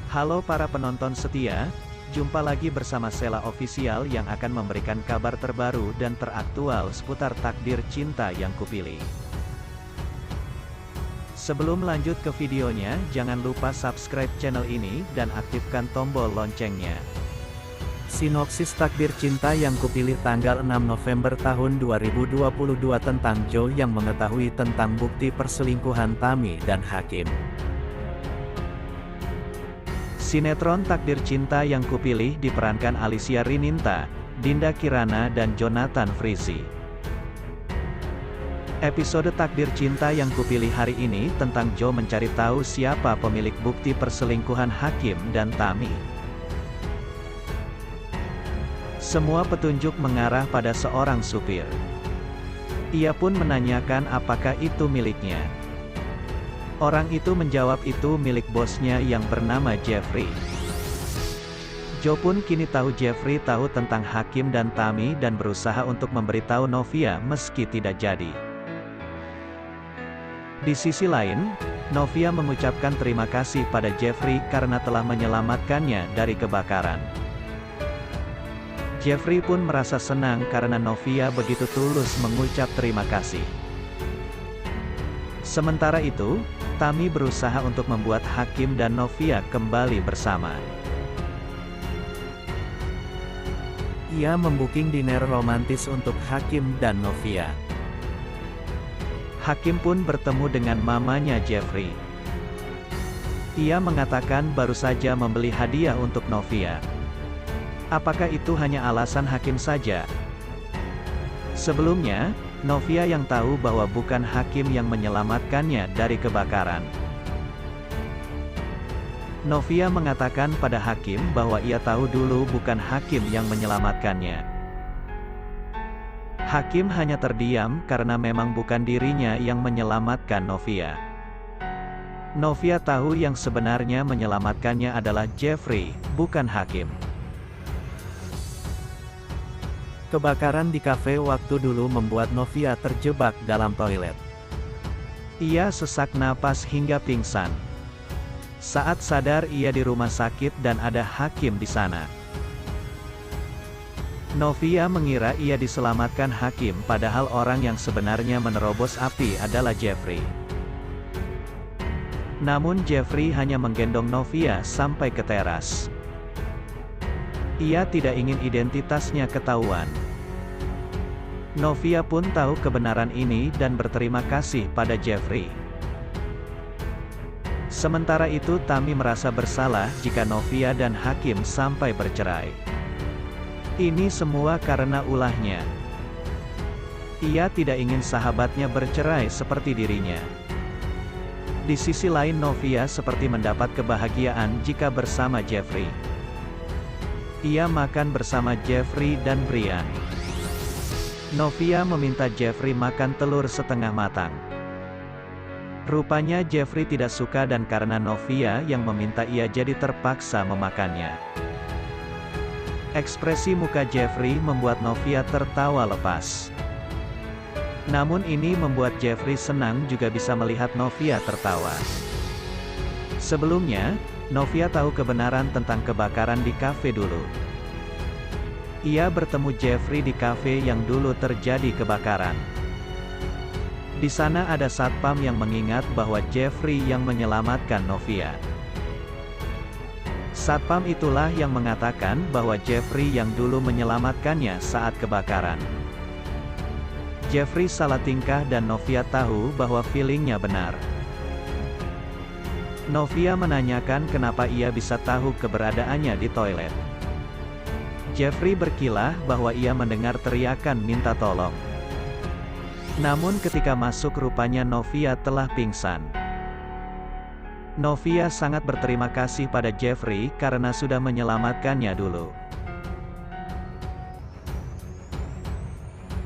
Halo para penonton setia, jumpa lagi bersama Sela Official yang akan memberikan kabar terbaru dan teraktual seputar takdir cinta yang kupilih. Sebelum lanjut ke videonya, jangan lupa subscribe channel ini dan aktifkan tombol loncengnya. Sinopsis takdir cinta yang kupilih tanggal 6 November tahun 2022 tentang Joe yang mengetahui tentang bukti perselingkuhan Tami dan Hakim. Sinetron Takdir Cinta yang kupilih diperankan Alicia Rininta, Dinda Kirana dan Jonathan Frizzy. Episode Takdir Cinta yang kupilih hari ini tentang Joe mencari tahu siapa pemilik bukti perselingkuhan Hakim dan Tami. Semua petunjuk mengarah pada seorang supir. Ia pun menanyakan apakah itu miliknya. Orang itu menjawab itu milik bosnya yang bernama Jeffrey. Joe pun kini tahu Jeffrey tahu tentang Hakim dan Tami dan berusaha untuk memberitahu Novia meski tidak jadi. Di sisi lain, Novia mengucapkan terima kasih pada Jeffrey karena telah menyelamatkannya dari kebakaran. Jeffrey pun merasa senang karena Novia begitu tulus mengucap terima kasih. Sementara itu, Tami berusaha untuk membuat Hakim dan Novia kembali bersama. Ia membooking dinner romantis untuk Hakim dan Novia. Hakim pun bertemu dengan mamanya Jeffrey. Ia mengatakan baru saja membeli hadiah untuk Novia. Apakah itu hanya alasan Hakim saja? Sebelumnya, Novia yang tahu bahwa bukan Hakim yang menyelamatkannya dari kebakaran. Novia mengatakan pada Hakim bahwa ia tahu dulu bukan Hakim yang menyelamatkannya. Hakim hanya terdiam karena memang bukan dirinya yang menyelamatkan Novia. Novia tahu yang sebenarnya menyelamatkannya adalah Jeffrey, bukan Hakim. Kebakaran di kafe waktu dulu membuat Novia terjebak dalam toilet. Ia sesak napas hingga pingsan. Saat sadar ia di rumah sakit dan ada Hakim di sana. Novia mengira ia diselamatkan Hakim padahal orang yang sebenarnya menerobos api adalah Jeffrey. Namun Jeffrey hanya menggendong Novia sampai ke teras. Ia tidak ingin identitasnya ketahuan. Novia pun tahu kebenaran ini dan berterima kasih pada Jeffrey. Sementara itu Tami merasa bersalah jika Novia dan Hakim sampai bercerai. Ini semua karena ulahnya. Ia tidak ingin sahabatnya bercerai seperti dirinya. Di sisi lain Novia seperti mendapat kebahagiaan jika bersama Jeffrey. Ia makan bersama Jeffrey dan Brian. Novia meminta Jeffrey makan telur setengah matang. Rupanya Jeffrey tidak suka dan karena Novia yang meminta ia jadi terpaksa memakannya. Ekspresi muka Jeffrey membuat Novia tertawa lepas. Namun ini membuat Jeffrey senang juga bisa melihat Novia tertawa. Sebelumnya, Novia tahu kebenaran tentang kebakaran di kafe dulu. Ia bertemu Jeffrey di kafe yang dulu terjadi kebakaran. Di sana ada satpam yang mengingat bahwa Jeffrey yang menyelamatkan Novia. Satpam itulah yang mengatakan bahwa Jeffrey yang dulu menyelamatkannya saat kebakaran. Jeffrey salah tingkah dan Novia tahu bahwa feelingnya benar. Novia menanyakan kenapa ia bisa tahu keberadaannya di toilet. Jeffrey berkilah bahwa ia mendengar teriakan minta tolong. Namun ketika masuk rupanya Novia telah pingsan. Novia sangat berterima kasih pada Jeffrey karena sudah menyelamatkannya dulu.